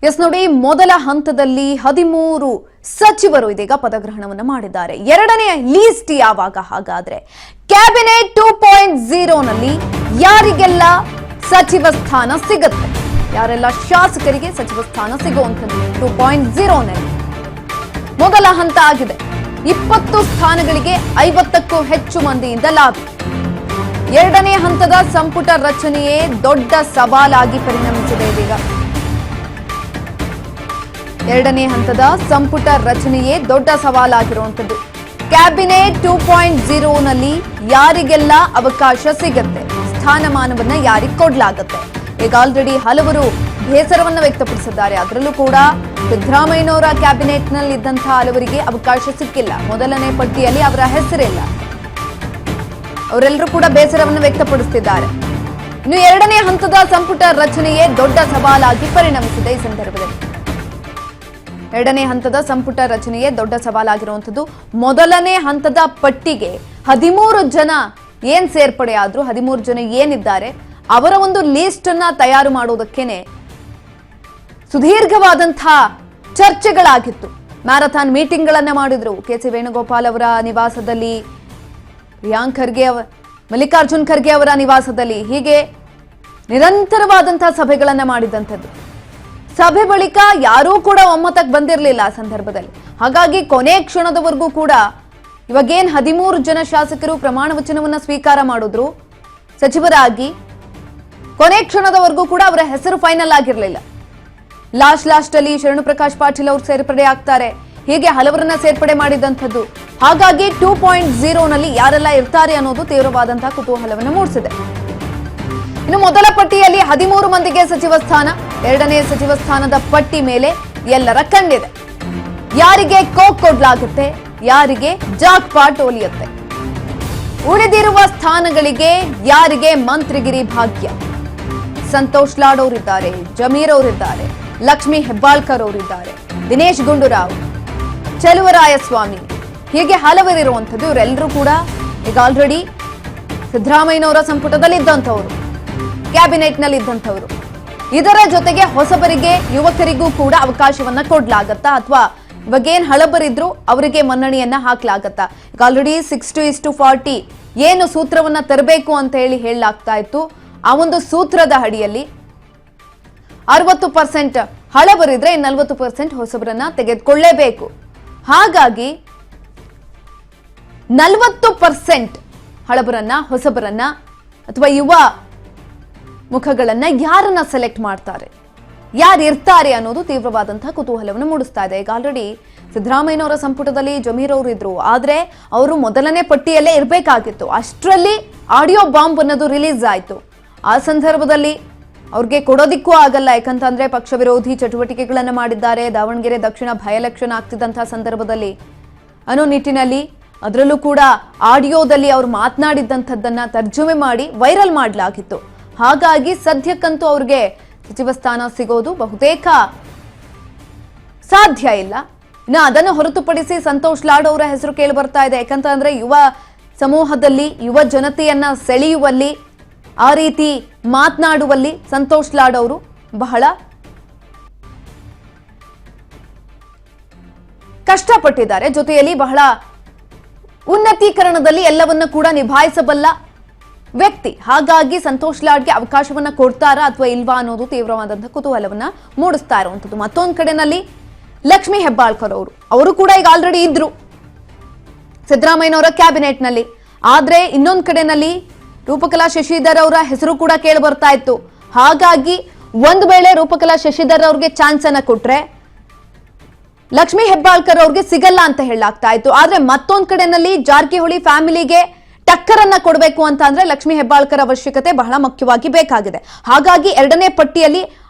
S ನೋಡಿ, ಮೊದಲ ಹಂತದಲ್ಲಿ 13 ಸಚಿವರು ಇದೀಗ ಪದಗ್ರಹಣವನ್ನು ಮಾಡಿದ್ದಾರೆ. ಎರಡನೇ ಲೀಸ್ಟ್ ಯಾವಾಗ? ಹಾಗಾದ್ರೆ ಕ್ಯಾಬಿನೆಟ್ 2.0 ನಲ್ಲಿ ಯಾರಿಗೆಲ್ಲ ಸಚಿವ ಸ್ಥಾನ ಸಿಗುತ್ತೆ, ಯಾರೆಲ್ಲ ಶಾಸಕರಿಗೆ ಸಚಿವ ಸ್ಥಾನ ಸಿಗುವಂಥದ್ದು 2.0 ನಲ್ಲಿ ಮೊದಲ ಹಂತ ಆಗಿದೆ. 20 ಸ್ಥಾನಗಳಿಗೆ 50ಕ್ಕೂ ಹೆಚ್ಚು ಮಂದಿಯಿಂದ ಲಾಬಿ. ಎರಡನೇ ಹಂತದ ಸಂಪುಟ ರಚನೆಯೇ ದೊಡ್ಡ ಸವಾಲಾಗಿ ಪರಿಣಮಿಸಿದೆ. ಇದೀಗ ಎರಡನೇ ಹಂತದ ಸಂಪುಟ ರಚನೆಯೇ ದೊಡ್ಡ ಸವಾಲಾಗಿರುವಂಥದ್ದು. ಕ್ಯಾಬಿನೆಟ್ 2.0 ನಲ್ಲಿ ಯಾರಿಗೆಲ್ಲ ಅವಕಾಶ ಸಿಗುತ್ತೆ, ಸ್ಥಾನಮಾನವನ್ನ ಯಾರಿಗೆ ಕೊಡಲಾಗುತ್ತೆ? ಈಗ ಆಲ್ರೆಡಿ ಹಲವರು ಬೇಸರವನ್ನು ವ್ಯಕ್ತಪಡಿಸಿದ್ದಾರೆ. ಅದರಲ್ಲೂ ಕೂಡ ಸಿದ್ದರಾಮಯ್ಯನವರ ಕ್ಯಾಬಿನೆಟ್ ನಲ್ಲಿ ಇದ್ದಂತಹ ಹಲವರಿಗೆ ಅವಕಾಶ ಸಿಕ್ಕಿಲ್ಲ. ಮೊದಲನೇ ಪಟ್ಟಿಯಲ್ಲಿ ಅವರ ಹೆಸರಿಲ್ಲ. ಅವರೆಲ್ಲರೂ ಕೂಡ ಬೇಸರವನ್ನು ವ್ಯಕ್ತಪಡಿಸುತ್ತಿದ್ದಾರೆ. ಇನ್ನು ಎರಡನೇ ಹಂತದ ಸಂಪುಟ ರಚನೆಯೇ ದೊಡ್ಡ ಸವಾಲಾಗಿ ಪರಿಣಮಿಸಿದೆ. ಈ ಸಂದರ್ಭದಲ್ಲಿ ಎರಡನೇ ಹಂತದ ಸಂಪುಟ ರಚನೆಯೇ ದೊಡ್ಡ ಸವಾಲಾಗಿರುವಂಥದ್ದು. ಮೊದಲನೇ ಹಂತದ ಪಟ್ಟಿಗೆ 13 ಜನ ಏನ್ ಸೇರ್ಪಡೆ ಆದ್ರು, 13 ಜನ ಏನಿದ್ದಾರೆ ಅವರ ಒಂದು ಲಿಸ್ಟ್ ಅನ್ನ ತಯಾರು ಮಾಡುವುದಕ್ಕೇನೆ ಸುದೀರ್ಘವಾದಂತಹ ಚರ್ಚೆಗಳಾಗಿತ್ತು. ಮ್ಯಾರಥಾನ್ ಮೀಟಿಂಗ್ ಗಳನ್ನ ಮಾಡಿದ್ರು. ಕೆ.ಸಿ. ವೇಣುಗೋಪಾಲ್ ಅವರ ನಿವಾಸದಲ್ಲಿ, ಪ್ರಿಯಾಂಕ್ ಖರ್ಗೆ, ಮಲ್ಲಿಕಾರ್ಜುನ್ ಖರ್ಗೆ ಅವರ ನಿವಾಸದಲ್ಲಿ, ಹೀಗೆ ನಿರಂತರವಾದಂತಹ ಸಭೆಗಳನ್ನ ಮಾಡಿದಂಥದ್ದು. ಸಭೆ ಬಳಿಕ ಯಾರೂ ಕೂಡ ಒಮ್ಮತಕ್ಕೆ ಬಂದಿರಲಿಲ್ಲ ಆ ಸಂದರ್ಭದಲ್ಲಿ. ಹಾಗಾಗಿ ಕೊನೆ ಕ್ಷಣದವರೆಗೂ ಕೂಡ ಇವಾಗೇನ್ 13 ಜನ ಶಾಸಕರು ಪ್ರಮಾಣ ವಚನವನ್ನ ಸ್ವೀಕಾರ ಮಾಡಿದ್ರು ಸಚಿವರಾಗಿ, ಕೊನೆ ಕ್ಷಣದವರೆಗೂ ಕೂಡ ಅವರ ಹೆಸರು ಫೈನಲ್ ಆಗಿರಲಿಲ್ಲ. ಲಾಸ್ಟ್ ಅಲ್ಲಿ ಶರಣು ಪ್ರಕಾಶ್ ಪಾಟೀಲ್ ಅವರು ಸೇರ್ಪಡೆ ಆಗ್ತಾರೆ. ಹೀಗೆ ಹಲವರನ್ನ ಸೇರ್ಪಡೆ ಮಾಡಿದಂಥದ್ದು. ಹಾಗಾಗಿ 2.0 ನಲ್ಲಿ ಯಾರೆಲ್ಲ ಇರ್ತಾರೆ ಅನ್ನೋದು ತೀವ್ರವಾದಂತಹ ಕುತೂಹಲವನ್ನು ಮೂಡಿಸಿದೆ. ಇನ್ನು ಮೊದಲ ಪಟ್ಟಿಯಲ್ಲಿ 13 ಮಂದಿಗೆ ಸಚಿವ ಸ್ಥಾನ. ಎರಡನೇ ಸಚಿವ ಸ್ಥಾನದ ಪಟ್ಟಿ ಮೇಲೆ ಎಲ್ಲರ ಕಣ್ಣಿದೆ. ಯಾರಿಗೆ ಕೋಕ್ ಕೊಡ್ಲಾಗುತ್ತೆ, ಯಾರಿಗೆ ಜಾಕ್ ಪಾಟ್ ಒಲಿಯುತ್ತೆ, ಉಳಿದಿರುವ ಸ್ಥಾನಗಳಿಗೆ ಯಾರಿಗೆ ಮಂತ್ರಿಗಿರಿ ಭಾಗ್ಯ? ಸಂತೋಷ್ ಲಾಡ್ ಅವರಿದ್ದಾರೆ, ಜಮೀರ್ ಅವರಿದ್ದಾರೆ, ಲಕ್ಷ್ಮೀ ಹೆಬ್ಬಾಳ್ಕರ್ ಅವರಿದ್ದಾರೆ, ದಿನೇಶ್ ಗುಂಡೂರಾವ್, ಚಲುವರಾಯಸ್ವಾಮಿ, ಹೀಗೆ ಹಲವರಿರುವಂಥದ್ದು. ಇವರೆಲ್ಲರೂ ಕೂಡ ಈಗ ಆಲ್ರೆಡಿ ಸಿದ್ದರಾಮಯ್ಯನವರ ಸಂಪುಟದಲ್ಲಿ ಇದ್ದಂಥವ್ರು, ಕ್ಯಾಬಿನೆಟ್ ನಲ್ಲಿ ಇದ್ದಂಥವ್ರು. ಇದರ ಜೊತೆಗೆ ಹೊಸಬರಿಗೆ, ಯುವಕರಿಗೂ ಕೂಡ ಅವಕಾಶವನ್ನ ಕೊಡ್ಲಾಗತ್ತಾ, ಅಥವಾ ಇವಾಗೇನ್ ಹಳಬರಿದ್ರು ಅವರಿಗೆ ಮನ್ನಣೆಯನ್ನ ಹಾಕ್ಲಾಗತ್ತಾ? ಈಗ ಆಲ್ರೆಡಿ 60:40 ಏನು ಸೂತ್ರವನ್ನ ತರಬೇಕು ಅಂತ ಹೇಳಲಾಗ್ತಾ ಇತ್ತು. ಆ ಒಂದು ಸೂತ್ರದ ಅಡಿಯಲ್ಲಿ 60% ಹಳಬರಿದ್ರೆ 40% ಹೊಸಬರನ್ನ ತೆಗೆದುಕೊಳ್ಳೇಬೇಕು. ಹಾಗಾಗಿ 40% ಹಳಬರನ್ನ, ಹೊಸಬರನ್ನ ಅಥವಾ ಯುವ ಮುಖಗಳನ್ನ ಯಾರನ್ನ ಸೆಲೆಕ್ಟ್ ಮಾಡ್ತಾರೆ, ಯಾರು ಇರ್ತಾರೆ ಅನ್ನೋದು ತೀವ್ರವಾದಂತಹ ಕುತೂಹಲವನ್ನು ಮೂಡಿಸ್ತಾ ಇದೆ. ಈಗ ಆಲ್ರೆಡಿ ಸಿದ್ದರಾಮಯ್ಯನವರ ಸಂಪುಟದಲ್ಲಿ ಜಮೀರ್ ಅವರು ಇದ್ರು, ಆದ್ರೆ ಅವರು ಮೊದಲನೇ ಪಟ್ಟಿಯಲ್ಲೇ ಇರಬೇಕಾಗಿತ್ತು. ಅಷ್ಟರಲ್ಲಿ ಆಡಿಯೋ ಬಾಂಬ್ ಅನ್ನೋದು ರಿಲೀಸ್ ಆಯ್ತು. ಆ ಸಂದರ್ಭದಲ್ಲಿ ಅವ್ರಿಗೆ ಕೊಡೋದಿಕ್ಕೂ ಆಗಲ್ಲ, ಯಾಕಂತಂದ್ರೆ ಪಕ್ಷ ವಿರೋಧಿ ಚಟುವಟಿಕೆಗಳನ್ನ ಮಾಡಿದ್ದಾರೆ. ದಾವಣಗೆರೆ ದಕ್ಷಿಣ ಬೈ ಎಲೆಕ್ಷನ್ ಆಗ್ತಿದ್ದಂತಹ ಸಂದರ್ಭದಲ್ಲಿ ಅನ್ನೋ ನಿಟ್ಟಿನಲ್ಲಿ, ಅದರಲ್ಲೂ ಕೂಡ ಆಡಿಯೋದಲ್ಲಿ ಅವ್ರು ಮಾತನಾಡಿದ್ದಂಥದ್ದನ್ನ ತರ್ಜುಮೆ ಮಾಡಿ ವೈರಲ್ ಮಾಡಲಾಗಿತ್ತು. ಹಾಗಾಗಿ ಸದ್ಯಕ್ಕಂತೂ ಅವ್ರಿಗೆ ಸಚಿವ ಸ್ಥಾನ ಸಿಗೋದು ಬಹುತೇಕ ಸಾಧ್ಯ ಇಲ್ಲ. ಇನ್ನು ಅದನ್ನು ಹೊರತುಪಡಿಸಿ ಸಂತೋಷ್ ಲಾಡ್ ಅವರ ಹೆಸರು ಕೇಳಿ ಬರ್ತಾ ಇದೆ. ಯಾಕಂತಂದ್ರೆ ಯುವ ಸಮೂಹದಲ್ಲಿ, ಯುವ ಜನತೆಯನ್ನ ಸೆಳೆಯುವಲ್ಲಿ, ಆ ರೀತಿ ಮಾತನಾಡುವಲ್ಲಿ ಸಂತೋಷ್ ಲಾಡ್ ಅವರು ಬಹಳ ಕಷ್ಟಪಟ್ಟಿದ್ದಾರೆ. ಜೊತೆಯಲ್ಲಿ ಬಹಳ ಉನ್ನತೀಕರಣದಲ್ಲಿ ಎಲ್ಲವನ್ನ ಕೂಡ ನಿಭಾಯಿಸಬಲ್ಲ ವ್ಯಕ್ತಿ. ಹಾಗಾಗಿ ಸಂತೋಷ್ ಲಾಡ್ಗೆ ಅವಕಾಶವನ್ನ ಕೊಡ್ತಾರಾ ಅಥವಾ ಇಲ್ವಾ ಅನ್ನೋದು ತೀವ್ರವಾದಂತಹ ಕುತೂಹಲವನ್ನ ಮೂಡಿಸ್ತಾ ಇರುವಂಥದ್ದು. ಮತ್ತೊಂದು ಕಡೆನಲ್ಲಿ ಲಕ್ಷ್ಮೀ ಹೆಬ್ಬಾಳ್ಕರ್ ಅವರು ಕೂಡ ಈಗ ಆಲ್ರೆಡಿ ಇದ್ರು ಸಿದ್ದರಾಮಯ್ಯನವರ ಕ್ಯಾಬಿನೆಟ್ ನಲ್ಲಿ. ಆದ್ರೆ ಇನ್ನೊಂದು ಕಡೆನಲ್ಲಿ ರೂಪಕಲಾ ಶಶಿಧರ್ ಅವರ ಹೆಸರು ಕೂಡ ಕೇಳಿ ಬರ್ತಾ ಇತ್ತು. ಹಾಗಾಗಿ ಒಂದು ವೇಳೆ ರೂಪಕಲಾ ಶಶಿಧರ್ ಅವ್ರಿಗೆ ಚಾನ್ಸ್ ಅನ್ನ ಕೊಟ್ರೆ ಲಕ್ಷ್ಮೀ ಹೆಬ್ಬಾಳ್ಕರ್ ಅವ್ರಿಗೆ ಸಿಗಲ್ಲ ಅಂತ ಹೇಳಲಾಗ್ತಾ ಇತ್ತು. ಆದ್ರೆ ಮತ್ತೊಂದು ಕಡೆನಲ್ಲಿ ಜಾರಕಿಹೊಳಿ ಫ್ಯಾಮಿಲಿಗೆ ಟಕ್ಕರನ್ನ ಕೊಡಬೇಕು ಅಂತ ಅಂದ್ರೆ ಲಕ್ಷ್ಮೀ ಹೆಬ್ಬಾಳ್ಕರ್ ಅವಶ್ಯಕತೆ ಬಹಳ ಮುಖ್ಯವಾಗಿ ಬೇಕಾಗಿದೆ. ಹಾಗಾಗಿ ಎರಡನೇ ಪಟ್ಟಿಯಲ್ಲಿ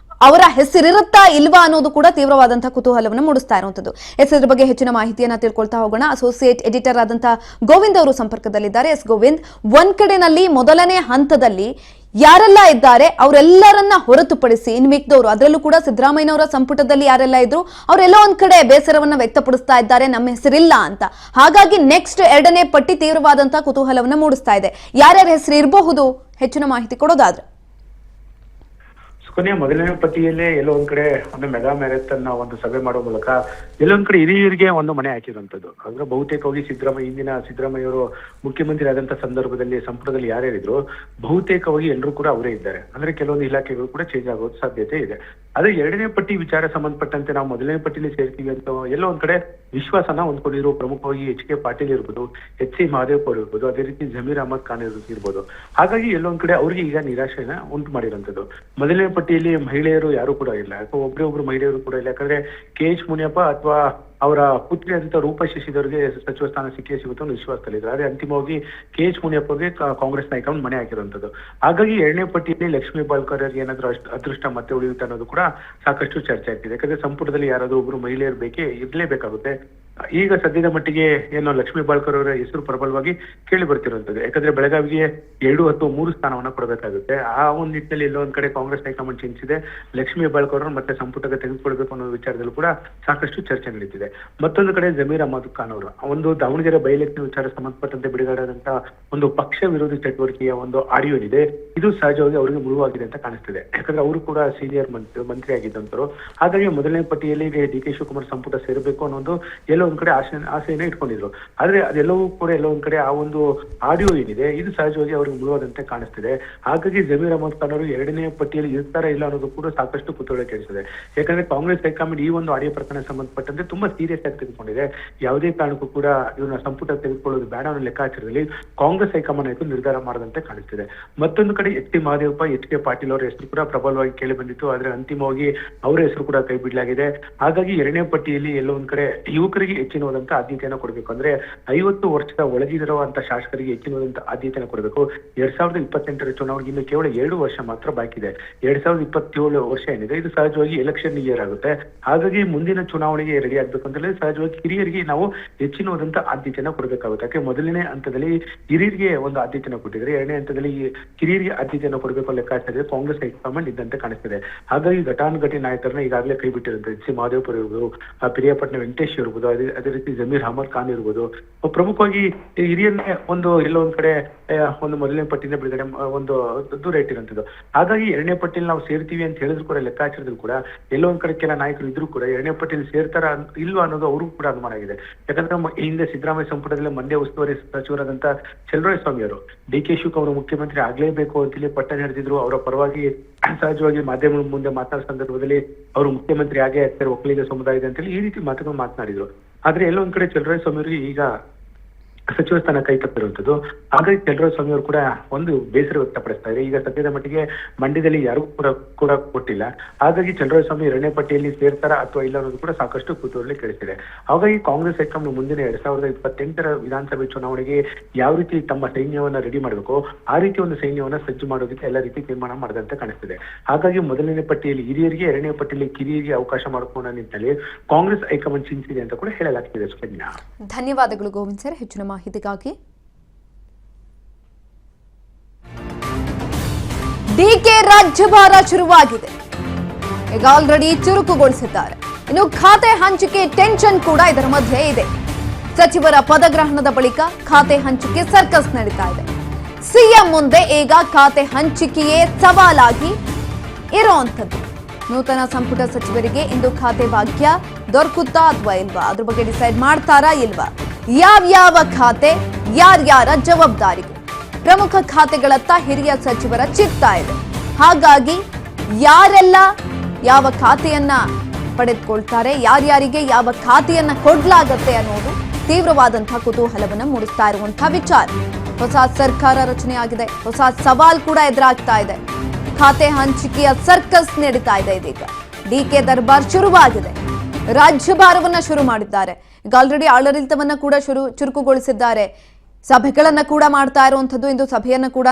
ಅವರ ಹೆಸರಿರುತ್ತಾ ಇಲ್ವಾ ಅನ್ನೋದು ಕೂಡ ತೀವ್ರವಾದಂತಹ ಕುತೂಹಲವನ್ನು ಮೂಡಿಸ್ತಾ ಇರುವಂತದ್ದು. ಇದರ ಬಗ್ಗೆ ಹೆಚ್ಚಿನ ಮಾಹಿತಿಯನ್ನ ತಿಳ್ಕೊಳ್ತಾ ಹೋಗೋಣ. ಅಸೋಸಿಯೇಟ್ ಎಡಿಟರ್ ಆದಂತಹ ಗೋವಿಂದ್ ಅವರು ಸಂಪರ್ಕದಲ್ಲಿದ್ದಾರೆ. ಎಸ್ ಗೋವಿಂದ್, ಒಂದ್ ಕಡೆನಲ್ಲಿ ಮೊದಲನೇ ಹಂತದಲ್ಲಿ ಯಾರೆಲ್ಲ ಇದ್ದಾರೆ ಅವರೆಲ್ಲರನ್ನ ಹೊರತುಪಡಿಸಿ ಇನ್ ಮಿಕ್ದವರು, ಅದರಲ್ಲೂ ಕೂಡ ಸಿದ್ದರಾಮಯ್ಯನವರ ಸಂಪುಟದಲ್ಲಿ ಯಾರೆಲ್ಲ ಇದ್ರು ಅವರೆಲ್ಲ ಒಂದ್ ಕಡೆ ಬೇಸರವನ್ನ ವ್ಯಕ್ತಪಡಿಸ್ತಾ ಇದ್ದಾರೆ, ನಮ್ಮ ಹೆಸರಿಲ್ಲ ಅಂತ. ಹಾಗಾಗಿ ನೆಕ್ಸ್ಟ್ ಎರಡನೇ ಪಟ್ಟಿ ತೀವ್ರವಾದಂತಹ ಕುತೂಹಲವನ್ನ ಮೂಡಿಸ್ತಾ ಇದೆ. ಯಾರ್ಯಾರ ಹೆಸರು ಇರಬಹುದು, ಹೆಚ್ಚಿನ ಮಾಹಿತಿ ಕೊಡೋದಾದ್ರೆ? ಕೊನೆಯ ಮೊದಲನೇ ಪಟ್ಟಿಯಲ್ಲೇ ಎಲ್ಲೋ ಒಂದ್ ಕಡೆ ಒಂದು ಮೆಗಾ ಮ್ಯಾರಥಾನ್ ಒಂದು ಸಭೆ ಮಾಡೋ ಮೂಲಕ ಎಲ್ಲೊಂದ್ ಕಡೆ ಹಿರಿಯರಿಗೆ ಒಂದು ಮನೆ ಹಾಕಿರುವಂತದ್ದು. ಅಂದ್ರೆ ಬಹುತೇಕವಾಗಿ ಹಿಂದಿನ ಸಿದ್ದರಾಮಯ್ಯ ಅವರು ಮುಖ್ಯಮಂತ್ರಿ ಆದಂತ ಸಂದರ್ಭದಲ್ಲಿ ಸಂಪುಟದಲ್ಲಿ ಯಾರ್ಯಾರಿದ್ರು ಬಹುತೇಕವಾಗಿ ಎಲ್ಲರೂ ಕೂಡ ಅವರೇ ಇದ್ದಾರೆ. ಅಂದ್ರೆ ಕೆಲವೊಂದು ಇಲಾಖೆಗಳು ಕೂಡ ಚೇಂಜ್ ಆಗೋ ಸಾಧ್ಯತೆ ಇದೆ. ಆದ್ರೆ ಎರಡನೇ ಪಟ್ಟಿ ವಿಚಾರ ಸಂಬಂಧಪಟ್ಟಂತೆ ನಾವು ಮೊದಲನೇ ಪಟ್ಟಿಲಿ ಸೇರ್ತೀವಿ ಅಂತ ಎಲ್ಲೋ ಒಂದ್ ಕಡೆ ವಿಶ್ವಾಸನ ಹೊಂದ್ಕೊಂಡಿರೋ ಪ್ರಮುಖವಾಗಿ HK ಪಾಟೀಲ್ ಇರ್ಬೋದು, HC ಮಹದೇವ್ ಅವರು ಇರ್ಬೋದು, ಅದೇ ರೀತಿ ಜಮೀರ್ ಅಹಮದ್ ಖಾನ್ ಇರ್ಬೋದು. ಹಾಗಾಗಿ ಎಲ್ಲೊಂದ್ ಕಡೆ ಅವ್ರಿಗೆ ಈಗ ನಿರಾಶೆನ ಉಂಟು ಮಾಡಿರುವಂತದ್ದು. ಮೊದಲನೇ ಪಟ್ಟಿಯಲ್ಲಿ ಮಹಿಳೆಯರು ಯಾರು ಕೂಡ ಇಲ್ಲ, ಅಥವಾ ಒಬ್ರು ಮಹಿಳೆಯರು ಕೂಡ ಇಲ್ಲ. ಯಾಕಂದ್ರೆ KH ಮುನಿಯಪ್ಪ ಅಥವಾ ಅವರ ಪುತ್ರಿ ಅಂತ ರೂಪಾ ಶಶಿಧರ್ಗೆ ಸಚಿವ ಸ್ಥಾನ ಸಿಗುತ್ತೆ ಒಂದು ವಿಶ್ವಾಸದಲ್ಲಿದ್ದಾರೆ. ಆದ್ರೆ ಅಂತಿಮವಾಗಿ KH ಮುನಿಯಪ್ಪ ಅವರಿಗೆ ಕಾಂಗ್ರೆಸ್ ನಾಯಕರನ್ನು ಮನೆ ಹಾಕಿರುವಂತದ್ದು. ಹಾಗಾಗಿ ಎರಡನೇ ಪಟ್ಟಿಯಲ್ಲಿ ಲಕ್ಷ್ಮೀ ಬಾಳ್ಕರ್ ಏನಾದ್ರೂ ಅದೃಷ್ಟ ಮತ್ತೆ ಉಳಿಯುತ್ತೆ ಅನ್ನೋದು ಕೂಡ ಸಾಕಷ್ಟು ಚರ್ಚೆ ಆಗ್ತಿದೆ. ಯಾಕಂದ್ರೆ ಸಂಪುಟದಲ್ಲಿ ಯಾರಾದ್ರೂ ಒಬ್ರು ಮಹಿಳೆಯರು ಇರ್ಲೇಬೇಕಾಗುತ್ತೆ. ಈಗ ಸದ್ಯದ ಮಟ್ಟಿಗೆ ಏನೋ ಲಕ್ಷ್ಮೀ ಬಾಳ್ಕರ್ ಅವರ ಹೆಸರು ಪ್ರಬಲವಾಗಿ ಕೇಳಿ ಬರ್ತಿರುವಂತದ್ದು. ಯಾಕಂದ್ರೆ ಬೆಳಗಾವಿಗೆ 2 ಅಥವಾ 3 ಸ್ಥಾನವನ್ನ ಕೊಡಬೇಕಾಗುತ್ತೆ. ಆ ಒಂದು ನಿಟ್ಟಿನಲ್ಲಿ ಎಲ್ಲೋ ಒಂದ್ ಕಡೆ ಕಾಂಗ್ರೆಸ್ ಹೈಕಮಾಂಡ್ ಚಿಂತಿಸಿದೆ. ಲಕ್ಷ್ಮೀ ಬಾಳ್ಕರ್ ಅವರು ಮತ್ತೆ ಸಂಪುಟಕ್ಕೆ ತೆಗೆದುಕೊಳ್ಬೇಕು ಅನ್ನೋ ವಿಚಾರದಲ್ಲೂ ಕೂಡ ಸಾಕಷ್ಟು ಚರ್ಚೆ ನಡೀತಿದೆ. ಮತ್ತೊಂದು ಕಡೆ ಜಮೀರ್ ಅಹಮದ್ ಖಾನ್ ಅವರು ಒಂದು ದಾವಣಗೆರೆ ಬೈ ಎಲೆಕ್ಷನ್ ವಿಚಾರ ಸಂಬಂಧಪಟ್ಟಂತೆ ಬಿಡುಗಡೆಯಾದಂತಹ ಒಂದು ಪಕ್ಷ ವಿರೋಧಿ ಚಟುವಟಿಕೆಯ ಒಂದು ಆಡಿಯೋ ಇದೆ. ಇದು ಸಹಜವಾಗಿ ಅವರಿಗೆ ಮುಳುವಾಗಿದೆ ಅಂತ ಕಾಣಿಸ್ತಿದೆ. ಯಾಕಂದ್ರೆ ಅವರು ಕೂಡ ಸೀನಿಯರ್ ಮಂತ್ರಿ ಆಗಿದ್ದಂತರು. ಹಾಗಾಗಿ ಮೊದಲನೇ ಪಟ್ಟಿಯಲ್ಲಿ DK ಶಿವಕುಮಾರ್ ಸಂಪುಟ ಸೇರಬೇಕು ಅನ್ನೋ ಎಲ್ಲೋ ಒಂದ್ ಕಡೆ ಆಸೆಯನ್ನ ಇಟ್ಕೊಂಡಿದ್ರು. ಆದ್ರೆ ಅದೆಲ್ಲವೂ ಕೂಡ ಎಲ್ಲೋ ಒಂದ್ ಕಡೆ ಆ ಒಂದು ಆಡಿಯೋ ಏನಿದೆ ಇದು ಸಹಜವಾಗಿ ಅವ್ರಿಗೆ ಮುಳುವಾದಂತೆ ಕಾಣಿಸ್ತಿದೆ. ಹಾಗಾಗಿ ಜಮೀರ್ ಅಹಮದ್ ಖಾನ್ ಅವರು ಎರಡನೇ ಪಟ್ಟಿಯಲ್ಲಿ ಇರ್ತಾರಾ ಇಲ್ಲ ಅನ್ನೋದು ಕೂಡ ಸಾಕಷ್ಟು ಕುತೂಹಲ ಕೆಡಿಸಿದೆ. ಯಾಕಂದ್ರೆ ಕಾಂಗ್ರೆಸ್ ಹೈಕಮಾಂಡ್ ಈ ಒಂದು ಆಡಿಯೋ ಪ್ರಕರಣ ಸಂಬಂಧಪಟ್ಟಂತೆ ತುಂಬಾ ಸೀರಿಯಸ್ ಆಗಿ ತೆಗೆದುಕೊಂಡಿದೆ. ಯಾವುದೇ ಕಾರಣಕ್ಕೂ ಕೂಡ ಇವ್ರನ್ನ ಸಂಪುಟ ತೆಗೆದುಕೊಳ್ಳೋದು ಬೇಡ ಅನ್ನೋ ಲೆಕ್ಕಾಚಾರದಲ್ಲಿ ಕಾಂಗ್ರೆಸ್ ಹೈಕಮಾಂಡ್ ಆಯ್ತು ನಿರ್ಧಾರ ಮಾಡದಂತೆ ಕಾಣಿಸ್ತಿದೆ. ಮತ್ತೊಂದು ಕಡೆ HC ಮಹದೇವಪ್ಪ, HK ಪಾಟೀಲ್ ಅವರ ಹೆಸರು ಕೂಡ ಪ್ರಬಲವಾಗಿ ಕೇಳಿ ಬಂದಿತ್ತು. ಆದ್ರೆ ಅಂತಿಮವಾಗಿ ಅವರ ಹೆಸರು ಕೂಡ ಕೈ ಬಿಡಲಾಗಿದೆ. ಹಾಗಾಗಿ ಎರಡನೇ ಪಟ್ಟಿಯಲ್ಲಿ ಎಲ್ಲೋ ಒಂದ್ ಕಡೆ ಯುವಕರಿಗೆ ಹೆಚ್ಚಿನವಾದಂತ ಆದ್ಯತೆಯನ್ನು ಕೊಡಬೇಕು. ಅಂದ್ರೆ 50 ವರ್ಷದ ಒಳಗಿರುವಂತ ಶಾಸಕರಿಗೆ ಹೆಚ್ಚಿನವಾದಂತ ಆದ್ಯತೆಯನ್ನು ಕೊಡಬೇಕು. 2028ರ ಚುನಾವಣೆಗೆ ಇನ್ನು ಕೇವಲ 2 ವರ್ಷ ಮಾತ್ರ ಬಾಕಿ ಇದೆ. 2027 ವರ್ಷ ಏನಿದೆ ಇದು ಸಹಜವಾಗಿ ಎಲೆಕ್ಷನ್ ಇಯರ್ ಆಗುತ್ತೆ. ಹಾಗಾಗಿ ಮುಂದಿನ ಚುನಾವಣೆಗೆ ರೆಡಿ ಆಗ್ಬೇಕು ಅಂತಂದ್ರೆ ಸಹಜವಾಗಿ ಹಿರಿಯರಿಗೆ ನಾವು ಹೆಚ್ಚಿನವಾದಂತ ಆದ್ಯತೆಯನ್ನು ಕೊಡಬೇಕಾಗುತ್ತೆ. ಯಾಕೆ ಮೊದಲನೇ ಹಂತದಲ್ಲಿ ಹಿರಿಯರಿಗೆ ಒಂದು ಆದ್ಯತೆಯನ್ನು ಕೊಟ್ಟಿದ್ರೆ ಎರಡನೇ ಹಂತದಲ್ಲಿ ಹಿರಿಯರಿಗೆ ಆದ್ಯತೆಯನ್ನು ಕೊಡಬೇಕು ಲೆಕ್ಕಾಚಾರ ಕಾಂಗ್ರೆಸ್ ಹೈಕಮಾಂಡ್ ಇದ್ದಂತೆ ಕಾಣಿಸ್ತಿದೆ. ಹಾಗಾಗಿ ಘಟಾನುಘಟಿ ನಾಯಕರನ್ನ ಈಗಾಗಲೇ ಕೈ ಬಿಟ್ಟಿರುತ್ತೆ. HC ಮಹದೇವಪುರ ಇರ್ಬೋದು, ಪಿರಿಯಾಪಟ್ಟಣ ವೆಂಕಟೇಶ್ ಇರ್ಬೋದು, ಅದೇ ರೀತಿ ಜಮೀರ್ ಅಹಮದ್ ಖಾನ್ ಇರ್ಬೋದು. ಪ್ರಮುಖವಾಗಿ ಹಿರಿಯರನ್ನೇ ಎಲ್ಲೋ ಒಂದ್ ಕಡೆ ಒಂದು ಮೊದಲನೇ ಪಟ್ಟಿನ ಬಿಡುಗಡೆ ಒಂದು ದೂರ ಇಟ್ಟಿರುವಂತದ್ದು. ಹಾಗಾಗಿ ಎರಡನೇ ಪಟ್ಟಿಯಲ್ಲಿ ನಾವು ಸೇರ್ತೀವಿ ಅಂತ ಹೇಳಿದ್ರು ಕೂಡ ಲೆಕ್ಕಾಚಾರದಲ್ಲಿ ಕೂಡ ಎಲ್ಲೋ ಒಂದ್ ಕಡೆ ಕೆಲ ನಾಯಕರು ಇದ್ರು ಕೂಡ ಎರಡನೇ ಪಟ್ಟಿಯಲ್ಲಿ ಸೇರ್ತಾರ ಇಲ್ವಾ ಅನ್ನೋದು ಅವ್ರಿಗೂ ಕೂಡ ಅನುಮಾನ ಆಗಿದೆ. ಯಾಕಂದ್ರೆ ಹಿಂದೆ ಸಿದ್ದರಾಮಯ್ಯ ಸಂಪುಟದಲ್ಲಿ ಮಂಡ್ಯ ಉಸ್ತುವಾರಿ ಸಚಿವರಾದಂತ ಚಲುವರಾಯಸ್ವಾಮಿ ಅವರು DK ಶಿವಕುಮಾರ್ ಮುಖ್ಯಮಂತ್ರಿ ಆಗ್ಲೇಬೇಕು ಅಂತೇಳಿ ಪಟ್ಟ ನಡೆದಿದ್ರು. ಅವರ ಪರವಾಗಿ ಸಹಜವಾಗಿ ಮಾಧ್ಯಮಗಳ ಮುಂದೆ ಮಾತನಾಡೋ ಸಂದರ್ಭದಲ್ಲಿ ಅವರು ಮುಖ್ಯಮಂತ್ರಿ ಆಗೇ ಆಗ್ತಾರೆ ಒಕ್ಕಲಿಗ ಸಮುದಾಯದ ಅಂತೇಳಿ ಈ ರೀತಿ ಮಾತುಗಳು ಮಾತನಾಡಿದ್ರು. ಆದ್ರೆ ಎಲ್ಲೋ ಒಂದ್ ಕಡೆ ಚಲುವರಾಯಸ್ವಾಮಿ ಅವರಿಗೆ ಈಗ ಸಚಿವ ಸ್ಥಾನ ಕೈ ತಪ್ಪಿರುವಂತದ್ದು. ಹಾಗಾಗಿ ಚಲುವರಾಯಸ್ವಾಮಿ ಅವರು ಕೂಡ ಒಂದು ಬೇಸರ ವ್ಯಕ್ತಪಡಿಸ್ತಾ ಇದೆ. ಈಗ ಸದ್ಯದ ಮಟ್ಟಿಗೆ ಮಂಡ್ಯದಲ್ಲಿ ಯಾರಿಗೂ ಕೂಡ ಕೊಟ್ಟಿಲ್ಲ. ಹಾಗಾಗಿ ಚಲುವರಾಯಸ್ವಾಮಿ ಎರಡನೇ ಪಟ್ಟಿಯಲ್ಲಿ ಸೇರ್ತಾರ ಅಥವಾ ಇಲ್ಲ ಅನ್ನೋದು ಕೂಡ ಸಾಕಷ್ಟು ಕುತೂಹಲ ಕೆಡಿಸಿದೆ. ಹಾಗಾಗಿ ಕಾಂಗ್ರೆಸ್ ಹೈಕಮಾಂಡ್ ಮುಂದಿನ 2028ರ ವಿಧಾನಸಭೆ ಚುನಾವಣೆಗೆ ಯಾವ ರೀತಿ ತಮ್ಮ ಸೈನ್ಯವನ್ನ ರೆಡಿ ಮಾಡಬೇಕು ಆ ರೀತಿ ಒಂದು ಸೈನ್ಯವನ್ನ ಸಜ್ಜು ಮಾಡೋದಕ್ಕೆ ಎಲ್ಲ ರೀತಿ ತೀರ್ಮಾನ ಮಾಡದಂತೆ ಕಾಣಿಸ್ತಿದೆ. ಹಾಗಾಗಿ ಮೊದಲನೇ ಪಟ್ಟಿಯಲ್ಲಿ ಹಿರಿಯರಿಗೆ, ಎರಡನೇ ಪಟ್ಟಿಯಲ್ಲಿ ಕಿರಿಯರಿಗೆ ಅವಕಾಶ ಮಾಡಿಕೊಂಡ ನಿಟ್ಟಿನಲ್ಲಿ ಕಾಂಗ್ರೆಸ್ ಹೈಕಮಾಂಡ್ ಚಿಂತಿಸಿದೆ ಅಂತ ಕೂಡ ಹೇಳಲಾಗ್ತಿದೆ. ಸುಕನ್ಯಾ, ಧನ್ಯವಾದಗಳು ಗೋವಿಂದ್ ಸರ್ ಹೆಚ್ಚಿನ ಮಾಹಿತಿಗಾಗಿ. DK ರಾಜ್ಯಭಾರ ಶುರುವಾಗಿದೆ. ಈಗ ಆಲ್ರೆಡಿ ಚುರುಕುಗೊಳಿಸಿದ್ದಾರೆ. ಇನ್ನು ಖಾತೆ ಹಂಚಿಕೆ ಟೆನ್ಷನ್ ಕೂಡ ಇದರ ಮಧ್ಯೆ ಇದೆ. ಸಚಿವರ ಪದಗ್ರಹಣದ ಬಳಿಕ ಖಾತೆ ಹಂಚಿಕೆ ಸರ್ಕಸ್ ನಡೀತಾ ಇದೆ. ಸಿಎಂ ಮುಂದೆ ಈಗ ಖಾತೆ ಹಂಚಿಕೆಯೇ ಸವಾಲಾಗಿ ಇರುವಂತದ್ದು. ನೂತನ ಸಂಪುಟ ಸಚಿವರಿಗೆ ಇಂದು ಖಾತೆ ಭಾಗ್ಯ ದೊರಕುತ್ತಾ ಅಥವಾ ಇಲ್ವಾ ಅದ್ರ ಬಗ್ಗೆ ಡಿಸೈಡ್ ಮಾಡ್ತಾರಾ ಇಲ್ವಾ? ಯಾವ್ಯಾವ ಖಾತೆ ಯಾರ್ಯಾರ ಜವಾಬ್ದಾರಿಗೆ? ಪ್ರಮುಖ ಖಾತೆಗಳತ್ತ ಹಿರಿಯ ಸಚಿವರ ಚಿತ್ತ ಇದೆ. ಹಾಗಾಗಿ ಯಾರೆಲ್ಲ ಯಾವ ಖಾತೆಯನ್ನ ಪಡೆದುಕೊಳ್ತಾರೆ, ಯಾರ್ಯಾರಿಗೆ ಯಾವ ಖಾತೆಯನ್ನ ಕೊಡ್ಲಾಗತ್ತೆ ಅನ್ನೋದು ತೀವ್ರವಾದಂತಹ ಕುತೂಹಲವನ್ನ ಮೂಡಿಸ್ತಾ ಇರುವಂತಹ ವಿಚಾರ. ಹೊಸ ಸರ್ಕಾರ ರಚನೆಯಾಗಿದೆ, ಹೊಸ ಸವಾಲ್ ಕೂಡ ಎದುರಾಗ್ತಾ ಇದೆ. ಖಾತೆ ಹಂಚಿಕೆಯ ಸರ್ಕಸ್ ನಡೀತಾ ಇದೆ. ಇದೀಗ DK ದರ್ಬಾರ್ ಶುರುವಾಗಿದೆ. ರಾಜ್ಯಭಾರವನ್ನ ಶುರು ಮಾಡಿದ್ದಾರೆ. ಈಗ ಆಲ್ರೆಡಿ ಆಡಳಿತವನ್ನ ಕೂಡ ಚುರುಕುಗೊಳಿಸಿದ್ದಾರೆ. ಸಭೆಗಳನ್ನ ಕೂಡ ಮಾಡ್ತಾ ಇರುವಂತದ್ದು. ಇಂದು ಸಭೆಯನ್ನ ಕೂಡ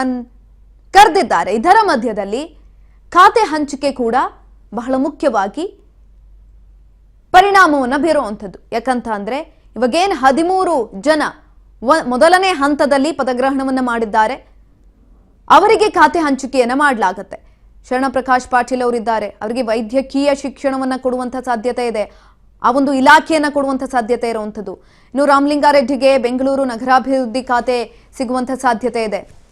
ಕರೆದಿದ್ದಾರೆ. ಇದರ ಮಧ್ಯದಲ್ಲಿ ಖಾತೆ ಹಂಚಿಕೆ ಕೂಡ ಬಹಳ ಮುಖ್ಯವಾಗಿ ಪರಿಣಾಮವನ್ನ ಬೀರುವಂಥದ್ದು. ಯಾಕಂತ ಅಂದ್ರೆ ಇವಾಗೇನು 13 ಜನ ಮೊದಲನೇ ಹಂತದಲ್ಲಿ ಪದಗ್ರಹಣವನ್ನ ಮಾಡಿದ್ದಾರೆ, ಅವರಿಗೆ ಖಾತೆ ಹಂಚಿಕೆಯನ್ನ ಮಾಡಲಾಗತ್ತೆ. ಶರಣಪ್ರಕಾಶ್ ಪಾಟೀಲ್ ಅವರಿದ್ದಾರೆ, ಅವರಿಗೆ ವೈದ್ಯಕೀಯ ಶಿಕ್ಷಣವನ್ನ ಕೊಡುವಂತ ಸಾಧ್ಯತೆ ಇದೆ. ಆ ಒಂದು ಇಲಾಖೆಯನ್ನ ಕೊಡುವಂತ ಸಾಧ್ಯತೆ ಇರುವಂತದ್ದು. ಇನ್ನು ರಾಮಲಿಂಗಾರೆಡ್ಡಿಗೆ ಬೆಂಗಳೂರು ನಗರಾಭಿವೃದ್ಧಿ ಖಾತೆ ಸಿಗುವಂತ ಸಾಧ್ಯತೆ ಇದೆ.